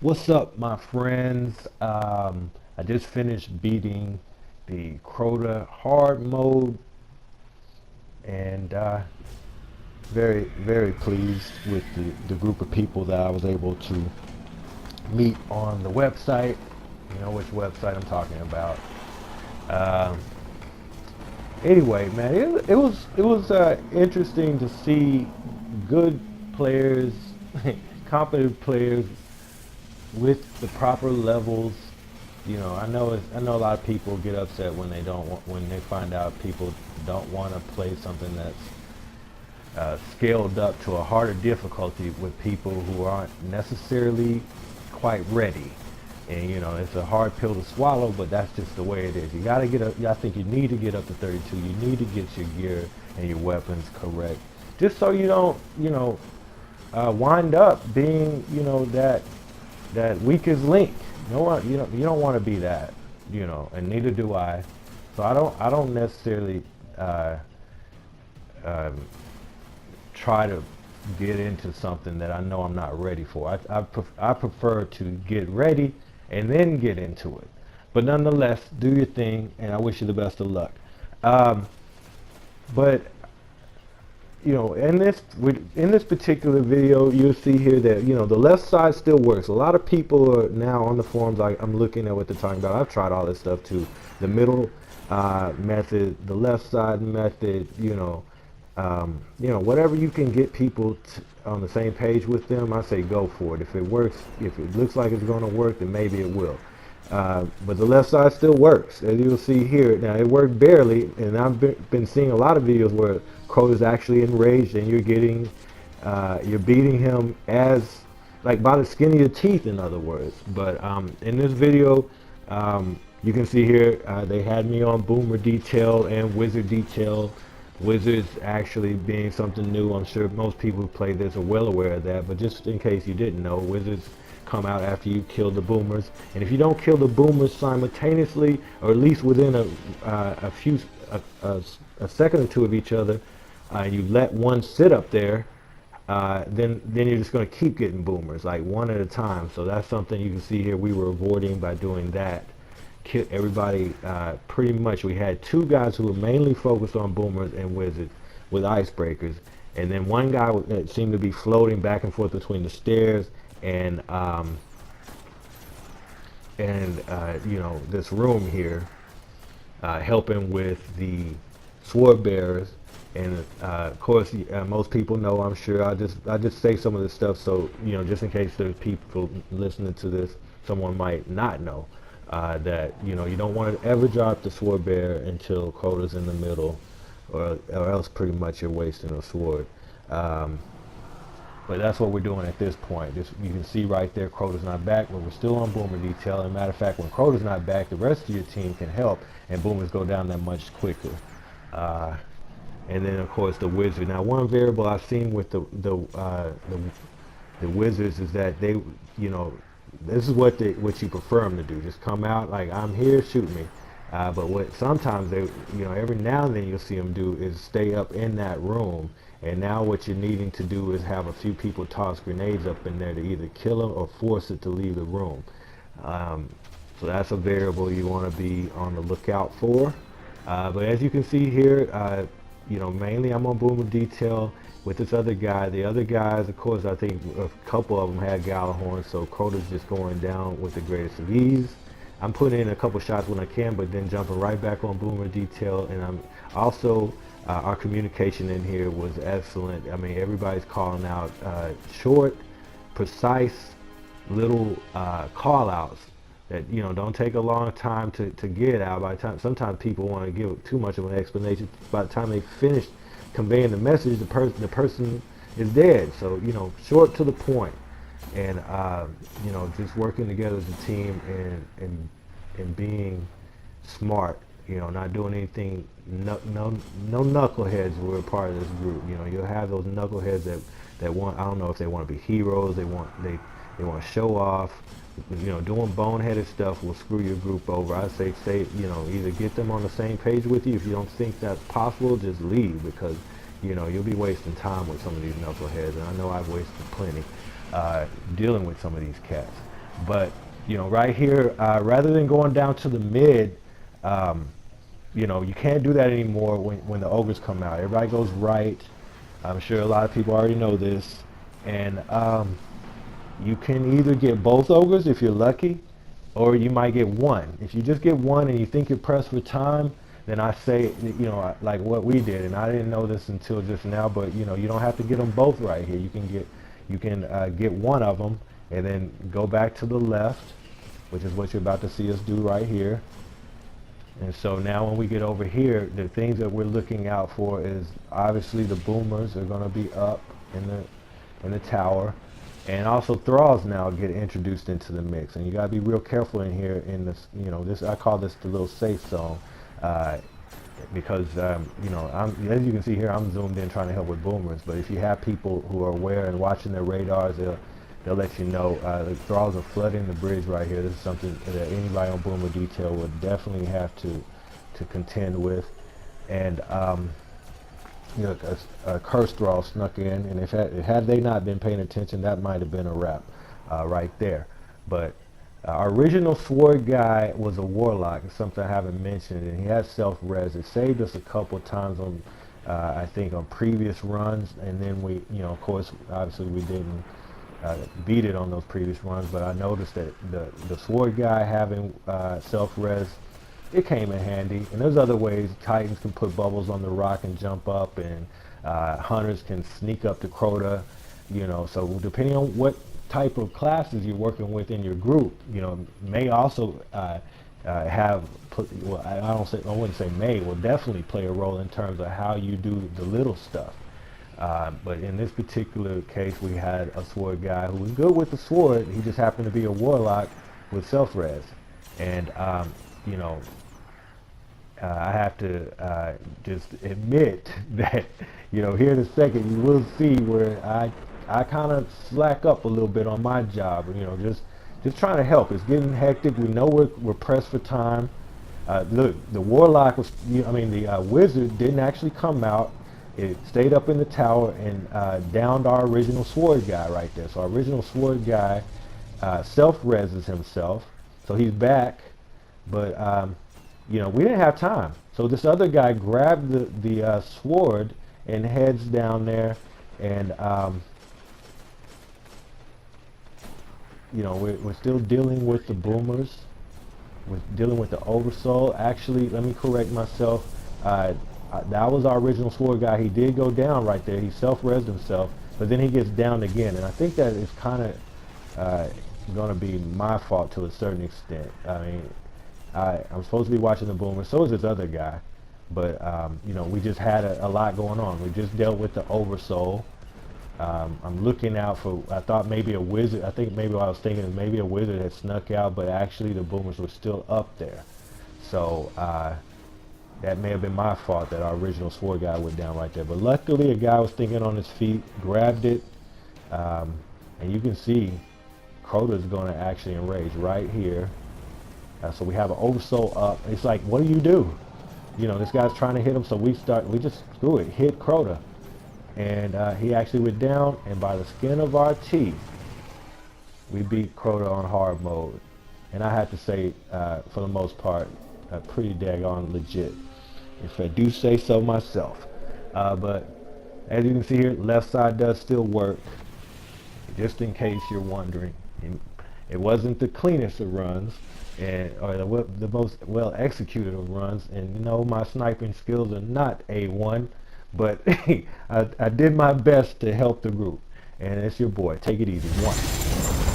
What's up, my friends? I just finished beating the Crota hard mode, and very, very pleased with the group of people that I was able to meet on the website. You know which website I'm talking about. Um, anyway, man, it was interesting to see good players, competent players with the proper levels. I know a lot of people get upset when when they find out people don't want to play something that's scaled up to a harder difficulty with people who aren't necessarily quite ready. And it's a hard pill to swallow, but that's just the way it is. You got to get up. I think you need to get up to 32. You need to get your gear and your weapons correct, just so you don't, wind up being, that weakest link. You don't want to be that, and neither do I. So I don't necessarily um, try to get into something that I know I'm not ready for. I prefer to get ready and then get into it. But nonetheless, do your thing, and I wish you the best of luck. Um, but in this particular video, you'll see here that the left side still works. A lot of people are now on the forums. I'm looking at what they're talking about. I've tried all this stuff too. The middle method, the left side method. Whatever you can get people on the same page with them, I say go for it. If it works, if it looks like it's going to work, then maybe it will. But the left side still works, as you'll see here. Now it worked barely, and I've been seeing a lot of videos where Crota's actually enraged, and you're beating him as like by the skin of your teeth, in other words. But in this video, you can see here they had me on Boomer Detail and Wizard Detail. Wizards actually being something new. I'm sure most people who play this are well aware of that, but just in case you didn't know, Wizards come out after you kill the boomers, and if you don't kill the boomers simultaneously, or at least within a second or two of each other, and you let one sit up there, then you're just going to keep getting boomers, like one at a time. So that's something you can see here we were avoiding by doing that. Everybody, pretty much, we had two guys who were mainly focused on boomers and wizards with icebreakers, and then one guy that seemed to be floating back and forth between the stairs and this room here, helping with the sword bearers. And of course, most people know, I'm sure. I just say some of this stuff so just in case there's people listening to this, someone might not know. That you don't want to ever drop the sword bearer until Crota's in the middle, or else pretty much you're wasting a sword. But that's what we're doing at this point. You can see right there, Crota's not back, but we're still on Boomer Detail. As a matter of fact, when Crota's not back, the rest of your team can help, and Boomers go down that much quicker. And then of course the wizard. Now one variable I've seen with the wizards is that they, this is what you prefer them to do. Just come out like, I'm here, shoot me. But what sometimes they, every now and then you'll see them do is stay up in that room. And now what you're needing to do is have a few people toss grenades up in there to either kill them or force it to leave the room. So that's a variable you want to be on the lookout for. But as you can see here, mainly I'm on Boomer Detail with this other guy. The other guys, of course, I think a couple of them had Galahorn, so Crota's just going down with the greatest of ease. I'm putting in a couple shots when I can, but then jumping right back on Boomer Detail. And I'm also, our communication in here was excellent. I mean, everybody's calling out short, precise little call outs that don't take a long time to get out. By the time, sometimes people want to give too much of an explanation. By the time they finish conveying the message, the person is dead. So short to the point, and just working together as a team and being smart. Not doing anything. No knuckleheads were a part of this group. You'll have those knuckleheads that want, I don't know if they want to be heroes. They want to show off. Doing boneheaded stuff will screw your group over. I say, either get them on the same page with you. If you don't think that's possible, just leave, because you'll be wasting time with some of these knuckleheads, and I know I've wasted plenty dealing with some of these cats. But right here, rather than going down to the mid, um, you can't do that anymore when the ogres come out. Everybody goes right. I'm sure a lot of people already know this. And you can either get both ogres if you're lucky, or you might get one. If you just get one and you think you're pressed for time, then I say, like what we did, and I didn't know this until just now, but you don't have to get them both right here. You can get one of them and then go back to the left, which is what you're about to see us do right here. And so now when we get over here, the things that we're looking out for is obviously the boomers are going to be up in the tower, and also thralls now get introduced into the mix. And you got to be real careful in here in this, this, I call this the little safe zone, because as you can see here, I'm zoomed in trying to help with boomers. But if you have people who are aware and watching their radars, they'll let you know the thralls are flooding the bridge right here. This is something that anybody on boomer detail would definitely have to contend with. And a curse thrall snuck in, and had they not been paying attention, that might have been a wrap right there. But our original sword guy was a warlock. It's something I haven't mentioned, and he had self-res. It saved us a couple times on, I think, on previous runs, and then we, of course, obviously we didn't beat it on those previous runs, but I noticed that the sword guy having self-res, it came in handy. And there's other ways. Titans can put bubbles on the rock and jump up, and hunters can sneak up to Crota, so depending on what type of classes you're working with in your group, may also well, I wouldn't say may, will definitely play a role in terms of how you do the little stuff. But in this particular case, we had a sword guy who was good with the sword. He just happened to be a warlock with self-res. And, I have to just admit that, here in a second, you will see where I kind of slack up a little bit on my job, just trying to help. It's getting hectic. We know we're pressed for time. Look, the warlock the wizard didn't actually come out. It stayed up in the tower and downed our original sword guy right there. So our original sword guy self-reses himself, so he's back. But we didn't have time. So this other guy grabbed the sword and heads down there, and we're still dealing with the boomers. We're dealing with the oversoul. Actually, let me correct myself. That was our original sword guy. He did go down right there. He self-resed himself, but then he gets down again. And I think that is kind of going to be my fault to a certain extent. I mean, I'm supposed to be watching the boomer. So is this other guy. But, we just had a lot going on. We just dealt with the oversoul. I'm looking out for, I thought maybe a wizard, I think maybe what I was thinking is maybe a wizard had snuck out, but actually the boomers were still up there. So, that may have been my fault that our original sword guy went down right there. But luckily a guy was thinking on his feet, grabbed it, and you can see Crota is going to actually enrage right here. So we have an oversoul up. It's like, what do? This guy's trying to hit him, so we just, screw it, hit Crota. And he actually went down, and by the skin of our teeth, we beat Crota on hard mode. And I have to say, for the most part, pretty daggone legit, if I do say so myself. But as you can see here, left side does still work. Just in case you're wondering, it wasn't the cleanest of runs, or the most well executed of runs. And my sniping skills are not A1, but I did my best to help the group. And it's your boy. Take it easy. One.